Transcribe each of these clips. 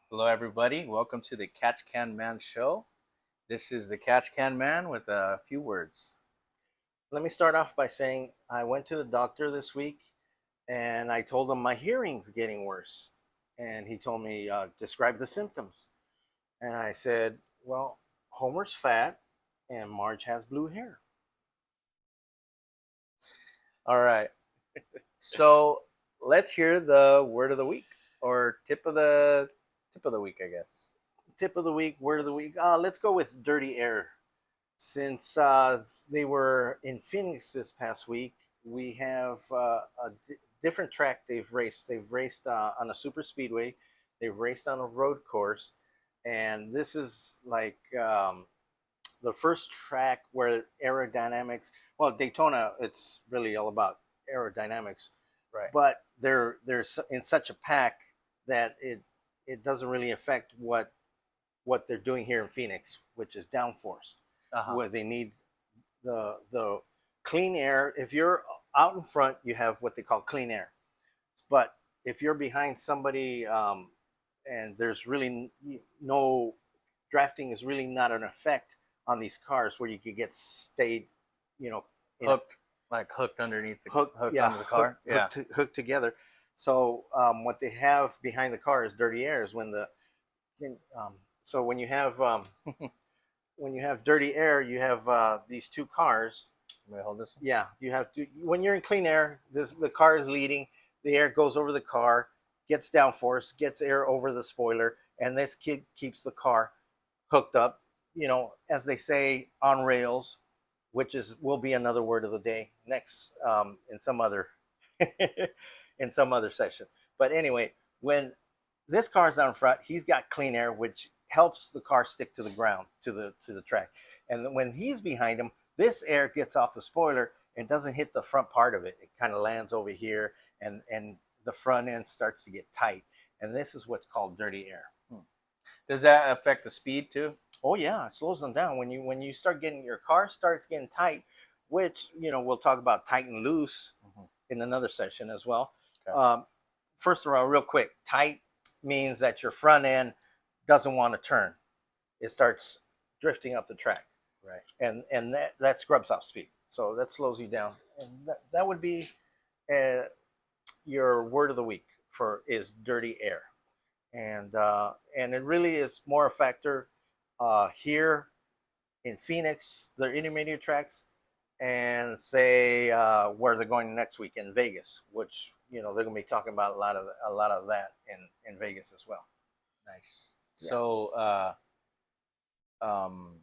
Hello, everybody. Welcome to the Catch Can Man show. This is the Catch Can Man with a few words. Let me start off by saying I went to the doctor this week and I told him my hearing's getting worse. And he told me, describe the symptoms. And I said, well, Homer's fat and Marge has blue hair. All right. So let's hear the word of the week or tip of the week, I guess. Tip of the week, word of the week. Let's go with dirty air. Since they were in Phoenix this past week, we have different track they've raced. They've raced on a super speedway, they've raced on a road course, and this is like the first track where aerodynamics. Well, Daytona, it's really all about aerodynamics, Right. but they're in such a pack that it doesn't really affect what they're doing here in Phoenix, which is downforce, Uh huh. where they need the clean air. If you're out in front, you have what they call clean air, but if you're behind somebody and there's really no drafting is really not an effect on these cars where you could get stayed, you know, in a Hooked underneath the hook, hooked yeah, onto the car. Yeah. hooked together. So what they have behind the car is dirty air. Is um, so when you have dirty air, you have these two cars. Let me hold this. Yeah, you have to. When you're in clean air, the car is leading. The air goes over the car, gets downforce, gets air over the spoiler, and this kid keeps the car hooked up. As they say, on rails, which is will be another word of the day next in some other in some other session. But anyway, when this car's down front, he's got clean air, which helps the car stick to the ground, to the track. And when he's behind him, this air gets off the spoiler and doesn't hit the front part of it. It kind of lands over here, and the front end starts to get tight. And this is what's called dirty air. Hmm. Does that affect the speed too? Oh yeah, it slows them down when you start getting your car starts getting tight, which we'll talk about tight and loose Mm-hmm. in another session as well. Okay. Um, First of all, real quick, tight means that your front end doesn't want to turn. It starts drifting up the track, Right. and that scrubs up speed. So that slows you down. And that would be uh, your word of the week for is dirty air, and it really is more a factor here in Phoenix, their intermediate tracks, and say where they're going next week in Vegas, which they're going to be talking about a lot of that in Vegas as well. Nice. Yeah. So, um,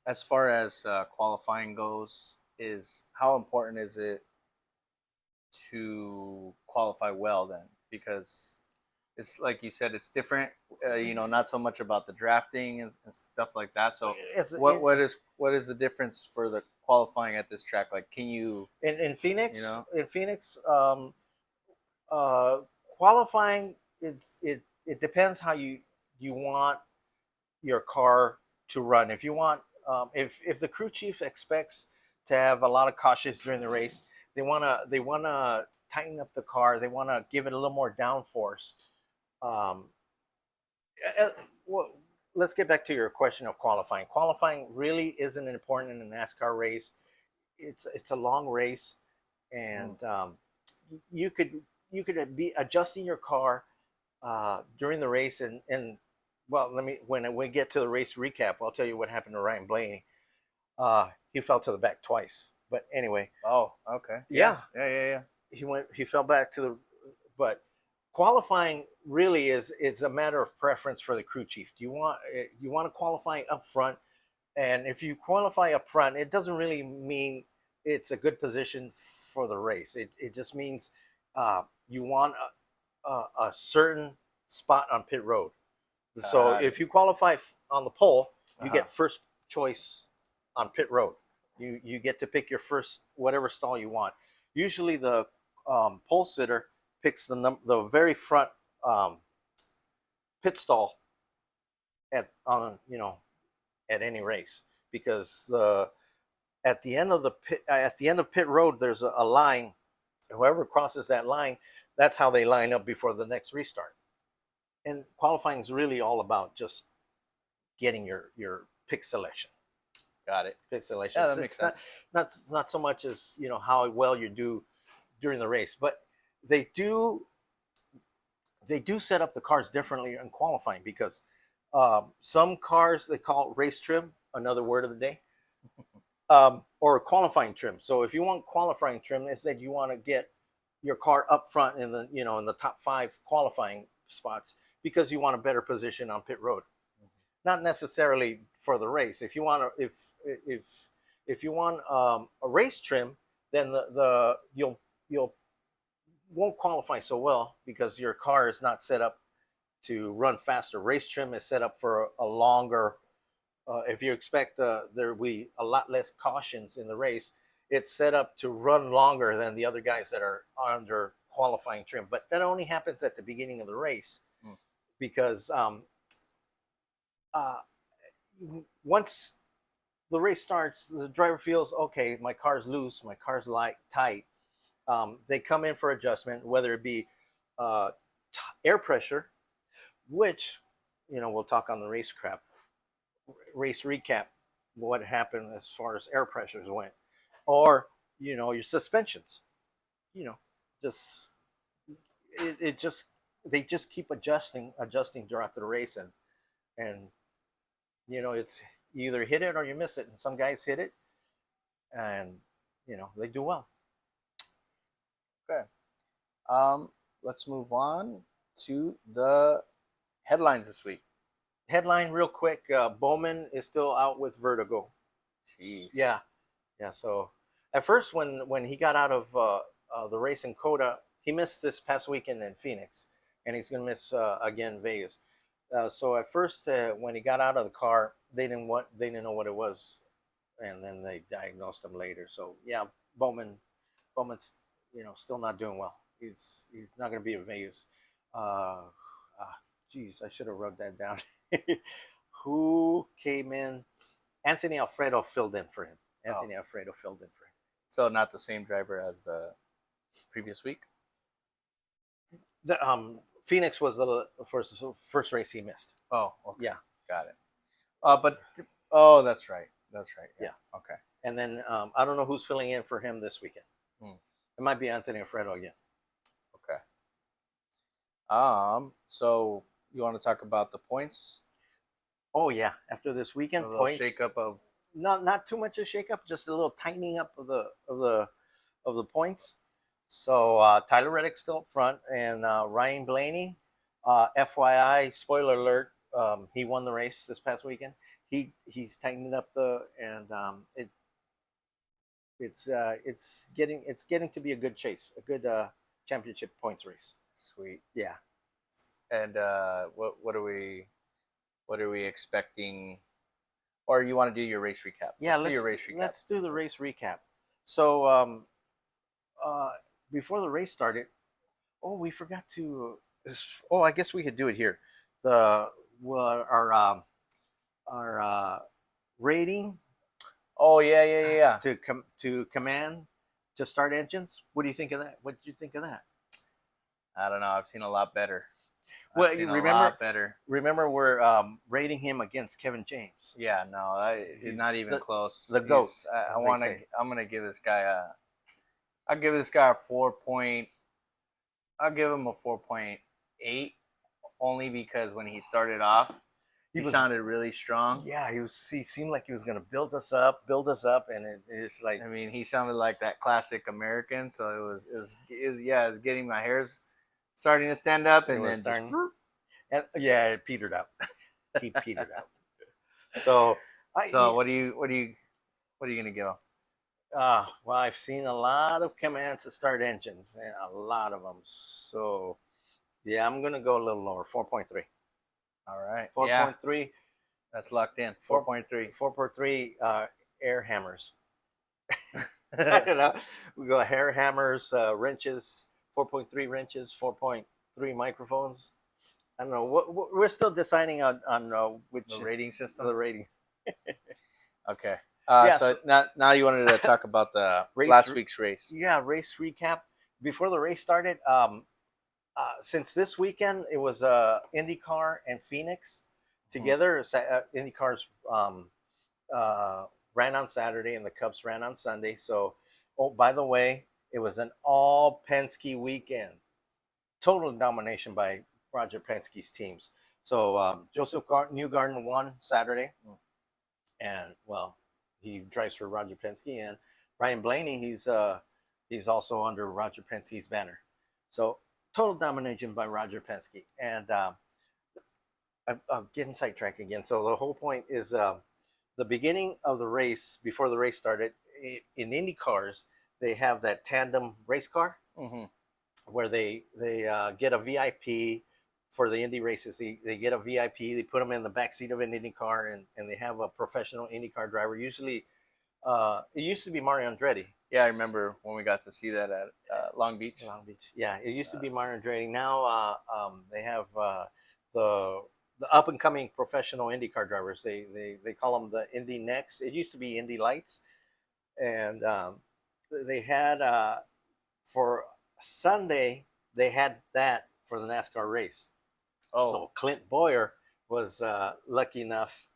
as far as qualifying goes, is how important is it to qualify well then? Because it's like you said, it's different. Not so much about the drafting and stuff like that. So, It's what in, what is what is the difference for the qualifying at this track? Like, can in you Phoenix. know? In Phoenix, uh, qualifying it depends how you want your car to run. If you want, if the crew chief expects to have a lot of cautions during the race, they wanna tighten up the car. They wanna give it a little more downforce. Um, well, let's get back to your question of qualifying. Qualifying really isn't important in a NASCAR race. It's a long race, Mm, and you could you could be adjusting your car during the race, and well, when we get to the race recap, I'll tell you what happened to Ryan Blaney. He fell to the back twice, but anyway, oh, okay, yeah, yeah, yeah, yeah, yeah. he fell back to the. But qualifying really is it's a matter of preference for the crew chief. Do you want to qualify up front? And if you qualify up front, it doesn't really mean it's a good position for the race. It just means you want a certain spot on pit road. So Got it. if you qualify on the pole, Uh you huh. get first choice on pit road. You get to pick your first whatever stall you want. Usually the pole sitter picks the very front um, pit stall at any race, because the at the end of pit road there's a line. Whoever crosses that line, that's how they line up before the next restart. and qualifying is really all about just getting your pick selection. Got it. Pick selection. Yeah, that makes It's sense. not so much as how well you do during the race, but they do they do set up the cars differently in qualifying because some cars they call race trim, another word of the day, or qualifying trim. So if you want qualifying trim, it's that you want to get your car up front in the in the top 5 qualifying spots because you want a better position on pit road. Not necessarily for the race. If you want to, if you want a race trim, then the you'll won't qualify so well because your car is not set up to run faster. Race trim is set up for a longer. If you expect there will be a lot less cautions in the race, it's set up to run longer than the other guys that are under qualifying trim. But that only happens at the beginning of the race because uh, once the race starts, the driver feels okay. My car's loose. My car's light, tight. They come in for adjustment, whether it be uh, air pressure, which we'll talk on the race recap, what happened as far as air pressures went, or your suspensions. You know, just it just they just keep adjusting throughout the race, and it's you either hit it or you miss it, and some guys hit it, and they do well. Okay. Let's move on to the headlines this week. Headline real quick: Bowman is still out with vertigo. Jeez. Yeah. So at first, when he got out of the race in Coda, he missed this past weekend in Phoenix, and he's gonna miss again Vegas. So at first, when he got out of the car, they didn't know what it was, and then they diagnosed him later. So yeah, Bowman's still not doing well. He's not gonna be at Vegas. Geez, I should have wrote that down. Who came in? Anthony Alfredo filled in for him. Alfredo filled in for him. So not the same driver as the previous week? Phoenix was the first race he missed. Oh, okay. Yeah. Got it. That's right. Yeah. Okay. And then I don't know who's filling in for him this weekend. It might be Anthony Alfredo again. Okay. So you want to talk about the points? Oh yeah, after this weekend, points shakeup of not too much of a shakeup, just a little tightening up of the points. So Tyler Reddick still up front, and Ryan Blaney. FYI, spoiler alert, he won the race this past weekend. He's tightening up it's getting to be a good chase, a good championship points race. Sweet. Yeah. And what are we expecting? Or you want to do your race recap? Yeah, let's do your race recap. Let's do the race recap. So before the race started, we forgot to. I guess we could do it here. Our rating. Oh yeah. To command to start engines. What do you think of that? What did you think of that? I don't know. I've seen a lot better. Well, remember we're rating him against Kevin James. Yeah, no, he's not even close. The GOAT. I'm gonna give this guy I'll give this guy I'll give him a 4.8 only because when he started off, he sounded really strong. Yeah, he seemed like he was gonna build us up, and it's like, I mean, he sounded like that classic American. So it was getting my hairs starting to stand up, and then it petered out. He petered out. So what are you gonna give him? Well, I've seen a lot of commands to start engines, and a lot of them. So yeah, I'm gonna go a little lower, 4.3. All right, 4.3. Yeah. That's locked in. 4.3. 4.3 air hammers. We go air hammers, wrenches. 4.3 wrenches, 4.3 microphones. I don't know. We're still deciding on which the rating system. The ratings. Okay. So now you wanted to talk about the last week's race. Yeah, race recap. Before the race started, Since this weekend, it was IndyCar and Phoenix Mhm. together. IndyCar's uh, ran on Saturday and the Cubs ran on Sunday. So, oh, by the way, it was an all Penske weekend. Total domination by Roger Penske's teams. So Joseph Newgarden won Saturday, Mm. and well, he drives for Roger Penske, and Ryan Blaney, he's also under Roger Penske's banner. So total domination by Roger Penske, and I'm getting sidetracked again. So the whole point is the beginning of the race before the race started in Indy cars. They have that tandem race car Mhm. where they get a VIP for the Indy races. They get a VIP. They put them in the back seat of an Indy car, and they have a professional Indy car driver. Usually, it used to be Mario Andretti, Yeah, I remember when we got to see that at Long Beach. Long Beach. Yeah, it used to Uh, be Mario Andretti. Now they have the the up and coming professional IndyCar drivers. They call them the Indy Next. It used to be Indy Lights, and they had for Sunday they had that for the NASCAR race. oh, So Clint Boyer was lucky enough.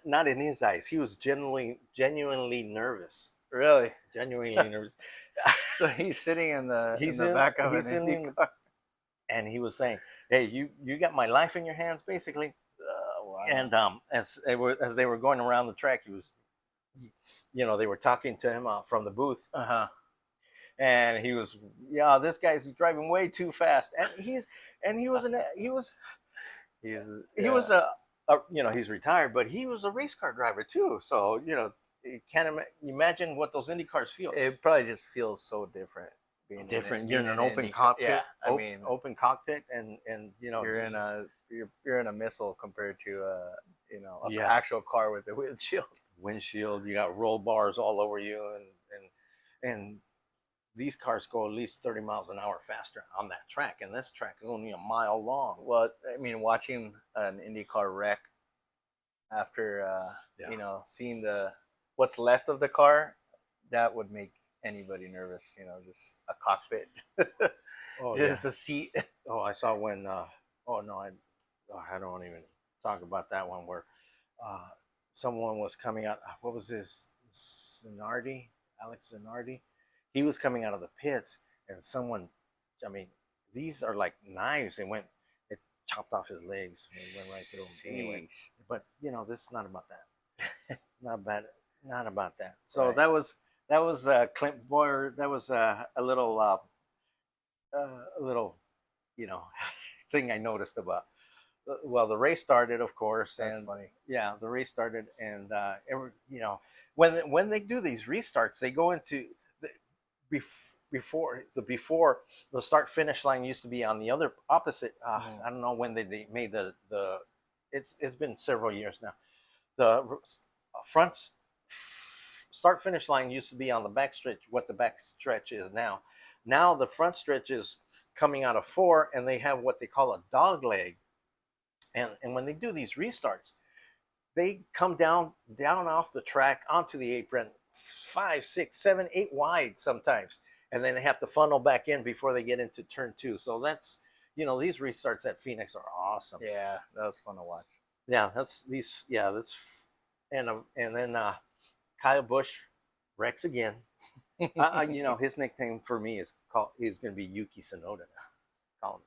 Not in his eyes. He was genuinely nervous. really? Genuinely nervous. So he's sitting in he's the in. back of an He's Indy in. car. And he was saying, "Hey, you got my life in your hands, basically." Wow. And as they were going around the track, he was, they were talking to him from the booth, Uh huh. and he was, yeah, this guy's driving way too fast, and He's he was he's retired, but he was a race car driver too. So you can't imagine what those Indy cars feel. It probably just feels so different Different. You're being in an in open Indy car. Yeah, cockpit, I mean, open cockpit, and you're in a missile compared to a yeah, actual car with a windshield. windshield. You got roll bars all over you, and these cars go at least 30 miles an hour faster on that track, and this track is only a mile long. Well, I mean, watching an Indy car wreck after Yeah. seeing the what's left of the car, that would make anybody nervous. Just a cockpit, Oh yeah. just the seat. Oh, I saw when. Oh no, I don't even talk about that one where uh, someone was coming out. What was this? Zanardi, Alex Zanardi. He was coming out of the pits, and someone. I mean, these are like knives. It chopped off his legs. And went right through him. Anyway, Sheesh. but this is not about that. Not bad. Not about that. So Right. that was Clint Boyer. That was a little you know thing I noticed about. Well, the race started, of course, That's and funny. yeah, the race started, and when they do these restarts, they go into the, before the start finish line used to be on the other opposite. Mhm. I don't know when they made the. It's been several years now. The front start finish line used to be on the back stretch. What the back stretch is now. Now the front stretch is coming out of four, and they have what they call a dog leg. And when they do these restarts, they come down off the track onto the apron 5, 6, 7, 8 wide sometimes, and then they have to funnel back in before they get into turn two. So that's these restarts at Phoenix are awesome. Yeah, that was fun to watch. Yeah, that's these. Yeah, that's and then Kyle Busch wrecks again. His nickname for me is going to be Yuki Tsunoda. Call him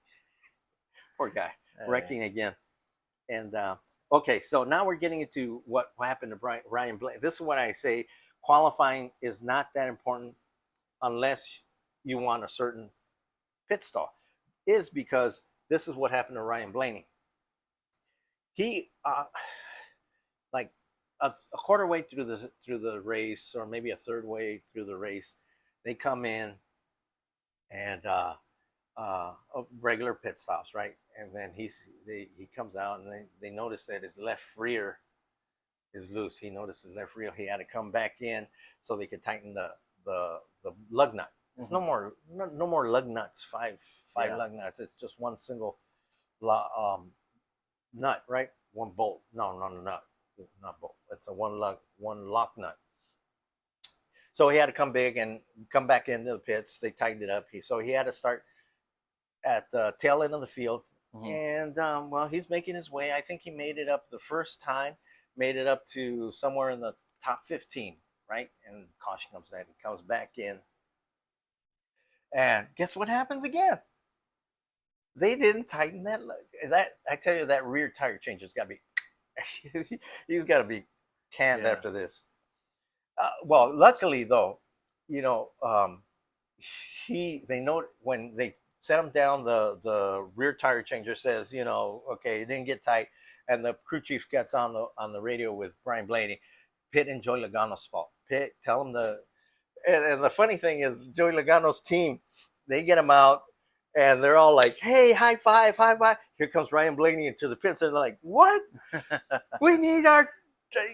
poor guy wrecking again. And okay, so now we're getting into what happened to Ryan Blaney. This is what I say: qualifying is not that important unless you want a certain pit stall. Is because this is what happened to Ryan Blaney. He like a quarter way through the race, or maybe a third way through the race, they come in and regular pit stops, right? And then he comes out, and they notice that his left rear is loose. He noticed his left rear. He had to come back in so they could tighten the lug nut. It's no more lug nuts. Five Yeah. lug nuts. It's just one single nut, right? One bolt. No, nut, not bolt. It's a one lock nut. So he had to come back into the pits. They tightened it up. So he had to start at the tail end of the field. Mhm. And well, he's making his way. I think he made it up the first time, made it up to somewhere in the top 15, right? And caution comes in, he comes back in. And guess what happens again? They didn't tighten that. That I tell you, that rear tire change has got to be. He's got to be canned Yeah. after this. Well, luckily though, you know, they know when they set him down, the rear tire changer says, you know, okay, it didn't get tight, and the crew chief gets on the radio with Brian Blaney. Pit and Joey Logano's fault. Pit, tell him the. And the funny thing is, Joey Logano's team, they get him out, and they're all like, "Hey, high five, high five!" Here comes Ryan Blaney into the pits, and they're like, "What? We need our,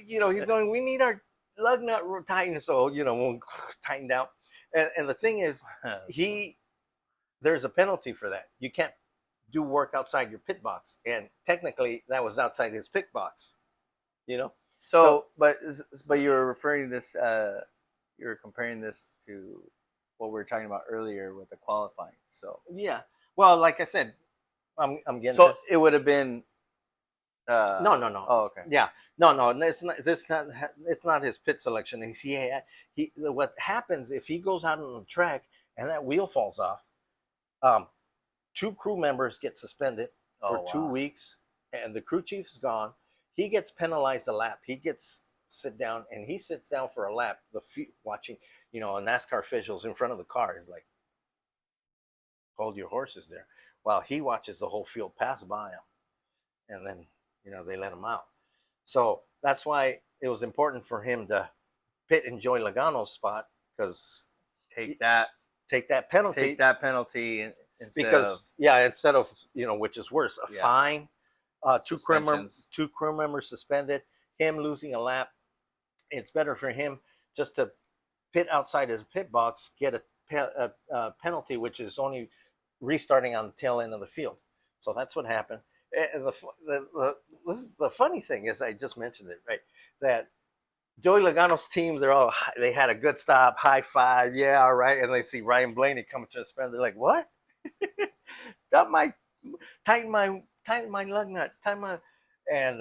you know, he's going. We need our lug nut tightened, so you know, we'll tighten down." And the thing is, there's a penalty for that. You can't do work outside your pit box, and technically, that was outside his pit box. You know. So, but you're referring this. You're comparing this to what we were talking about earlier with the qualifying. So Yeah. Well, like I said, I'm getting. so it would have been. No, no, no. Oh, okay. Yeah, no. It's not. This not. It's not his pit selection. He. What happens if he goes out on the track and that wheel falls off? Um, 2 crew members get suspended for Oh, 2 weeks, and the crew chief's gone. He gets penalized a lap. He gets sit down, and he sits down for a lap. Watching, you know, a NASCAR officials in front of the car is like, hold your horses there, while he watches the whole field pass by him, and then you know they let him out. So that's why it was important for him to pit and Joey Logano's spot, because take that penalty. Instead Because of instead of, you know, which is worse, a fine, suspensions. two crew members suspended, him losing a lap. It's better for him just to pit outside his pit box, get a penalty, which is only restarting on the tail end of the field. So that's what happened. And the funny thing is, I just mentioned it, right? That Joey Logano's teams, they had a good stop, high five, yeah, all right. And they see Ryan Blaney coming to the sprint. They're like, what? That might tighten my lug nut, and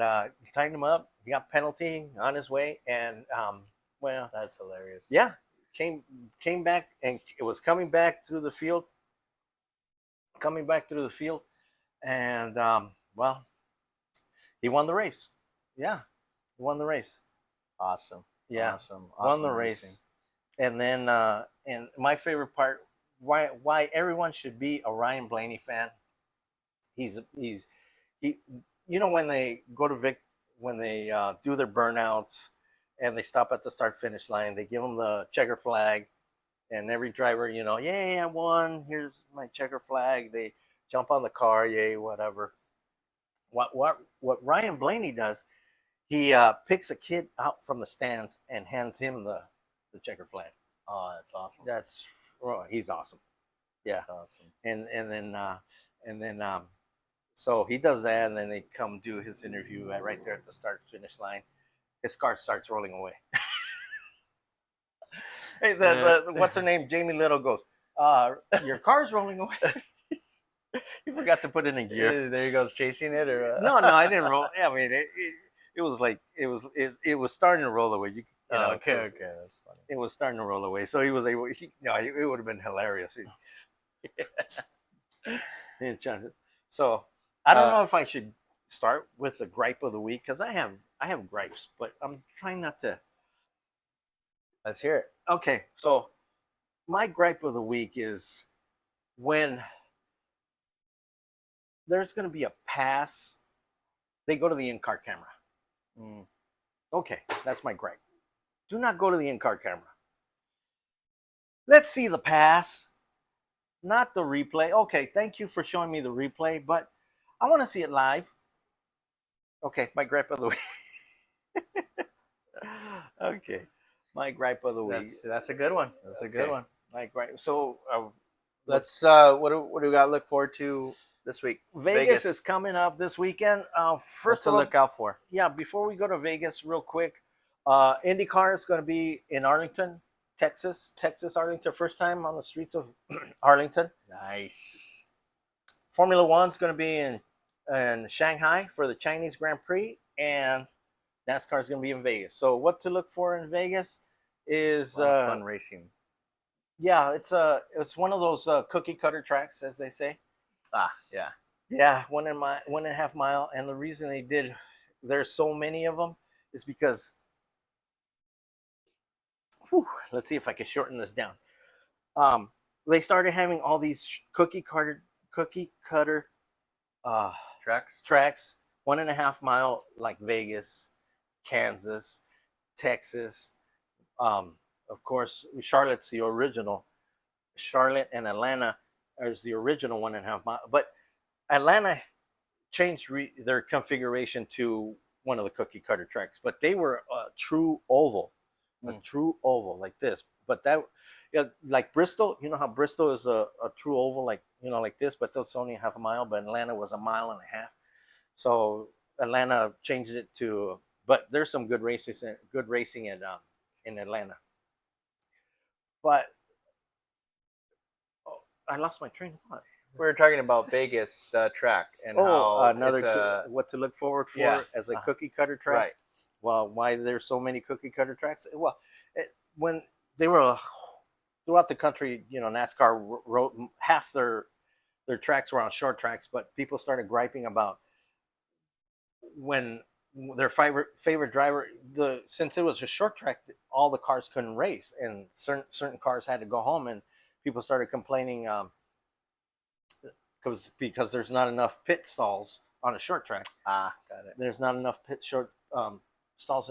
tighten him up. He got penalty on his way, and well, that's hilarious. yeah, came back, and it was coming back through the field, and well, he won the race. Yeah, he won the race. Awesome. Yeah, awesome won the racing. race. And then and my favorite part, why everyone should be a Ryan Blaney fan. He you know, when they go to when they do their burnouts and they stop at the start finish line, they give them the checker flag, and every driver, you know, yay, I won, here's my checker flag. They jump on the car, yay, whatever. What Ryan Blaney does, he picks a kid out from the stands and hands him the checker flag. Oh, that's awesome. He's awesome. Yeah, that's awesome. And then so he does that, and then they come do his interview right there at the start finish line. His car starts rolling away. Hey, what's her name? Jamie Little goes, your car's rolling away. You forgot to put it in gear. There he goes, chasing it, or No, I didn't roll. I mean, it was like it was starting to roll away. You know, okay, that's funny. It was starting to roll away, so he was able. It would have been hilarious. So I don't know if I should start with the gripe of the week, because I have gripes, but I'm trying not to. Let's hear it. Okay, so my gripe of the week is when there's going to be a pass, they go to the in-car camera. Okay, that's my gripe. Do not go to the in-car camera. Let's see the pass, not the replay. Okay, thank you for showing me the replay, but I want to see it live. Okay, my gripe of the week. Okay, my gripe of the week. That's a good one. That's a good one. My gripe. So let's what do we got to look forward to this week? Vegas is coming up this weekend. First to look out for. Yeah, before we go to Vegas, real quick, IndyCar is going to be in Arlington, Texas, Arlington. First time on the streets of Arlington. Nice. Formula One's going to be in Shanghai for the Chinese Grand Prix, and NASCAR is going to be in Vegas. So what to look for in Vegas is A lot of fun racing. yeah, it's one of those cookie cutter tracks, as they say. Yeah. Yeah, 1.5 mile, and the reason there's so many of them is because let's see if I can shorten this down. They started having all these cookie cutter tracks, 1.5 mile, like Vegas, Kansas, Texas. Of course, Charlotte's the original. Charlotte and Atlanta is the original 1.5 mile, but Atlanta changed their configuration to one of the cookie cutter tracks, but they were a true oval, like this. But that, yeah, like Bristol, you know how Bristol is a true oval, like, you know, like this, but that's only 1/2 mile. But Atlanta was 1.5 miles. So Atlanta changed it to. But there's some good racing in Atlanta. But I lost my train of thought. We were talking about Vegas, the track, and how another what to look forward for as a cookie cutter track. Right. Well, why there's so many cookie cutter tracks? Well, when they were throughout the country, you know, NASCAR wrote half their tracks were on short tracks, but people started griping about when their favorite driver, since it was a short track, all the cars couldn't race, and certain cars had to go home, and people started complaining because there's not enough pit stalls on a short track. Got it. There's not enough stalls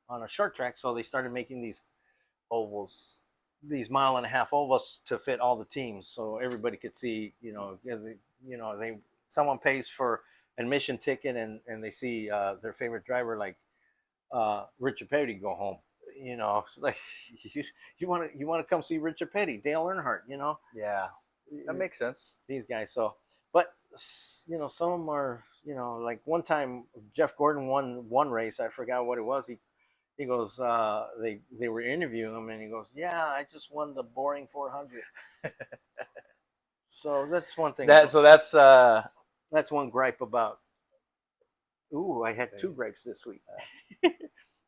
on a short track, so they started making these Ovals, these 1.5 mile ovals to fit all the teams, so everybody could see. Someone pays for admission ticket, and they see their favorite driver, like Richard Petty, go home. You know, it's like you want to come see Richard Petty, Dale Earnhardt. You know, yeah, that makes sense. These guys. So, but you know, some of them are, you know, like one time Jeff Gordon won one race. I forgot what it was. He goes, they were interviewing him, and he goes, "Yeah, I just won the boring 400." So that's one thing. That's one gripe about. Ooh, I had 2 gripes this week.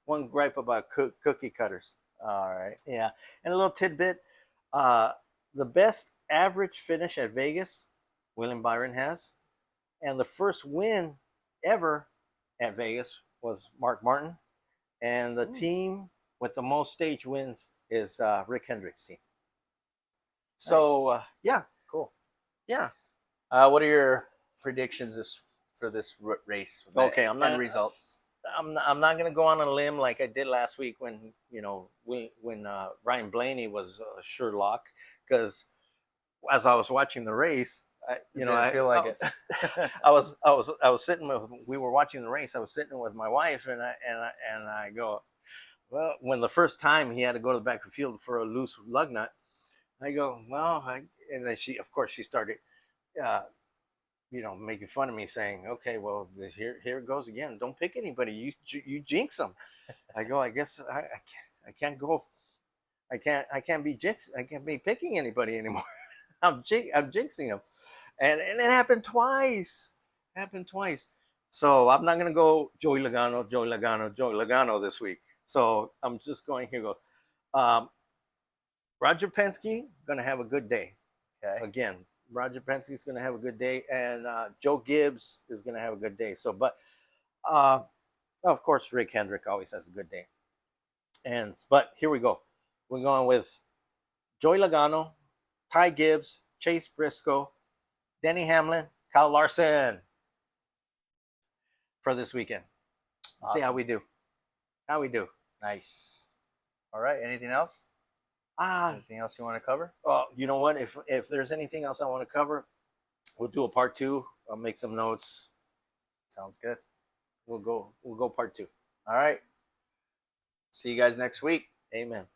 One gripe about cookie cutters. all right. Yeah, and a little tidbit: the best average finish at Vegas, William Byron has, and the first win ever at Vegas was Mark Martin, and the team with the most stage wins is Rick Hendrick's team. So Nice. yeah, Cool. yeah. What are your predictions for this race? Okay, I'm not results. I'm not gonna go on a limb like I did last week when Ryan Blaney was sure lock, because as I was watching the race, I feel like it. I was sitting we were watching the race. I was sitting with my wife, and I go, well, when the first time he had to go to the back of the field for a loose lug nut, I go, well, and then she started, making fun of me, saying, okay, well, here it goes again. Don't pick anybody. You jinx them. I go, I guess I can't go. I can't be picking anybody anymore. I'm jinxing them. And it happened twice. So I'm not gonna go Joey Logano this week. So I'm just going here. Roger Penske gonna have a good day. Okay. Again, Roger Penske's gonna have a good day, and Joe Gibbs is gonna have a good day. So, but of course, Rick Hendrick always has a good day. But here we go. We're going with Joey Logano, Ty Gibbs, Chase Briscoe, Denny Hamlin, Kyle Larson for this weekend. Awesome. See how we do. Nice. All right. Anything else? Anything else you want to cover? You know what? If there's anything else I want to cover, we'll do a part 2. I'll make some notes. Sounds good. We'll go part 2. All right. See you guys next week. Amen.